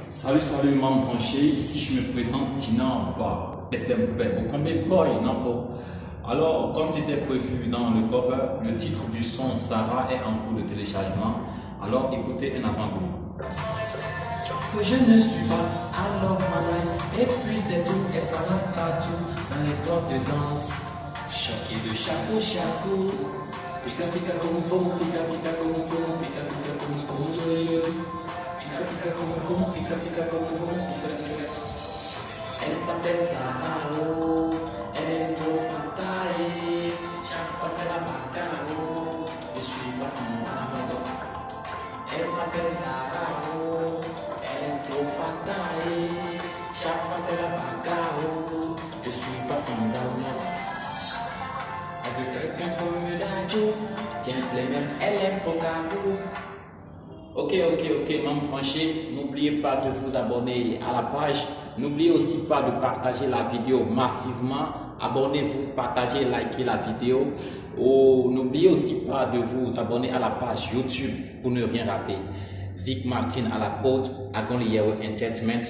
Salut, salut, membre branché. Ici, je me présente Tina Ba. Alors, comme c'était prévu dans le cover, le titre du son Sarah est en cours de téléchargement. Alors, écoutez un avant-goût. Que je ne suis pas I love my life. Et puis c'est tout, escalade partout dans les clubs de danse. Choqué de chapeau, chapeau. Pica pica como fogo, pica pica como fogo, pica pica como fogo, yo yo. Pica pica como fogo, pica pica como fogo, pica pica. Elle s'appelle Sarah, oh. Elle est trop fatale. Chaque fois c'est la bagarre, oh. Je suis pas son amour. Elle s'appelle Sarah, oh. Elle est trop fatale. Chaque fois c'est la bagarre, oh. Je suis pas son amour. Elle veut quelqu'un comme Dajo. Gentleman, elle aime ton carreau. Ok, membre branché, n'oubliez pas de vous abonner à la page. N'oubliez aussi pas de partager la vidéo massivement. Abonnez-vous, partagez, likez la vidéo. N'oubliez aussi pas de vous abonner à la page YouTube pour ne rien rater. Vic Martin à la prod, Agon Entertainment.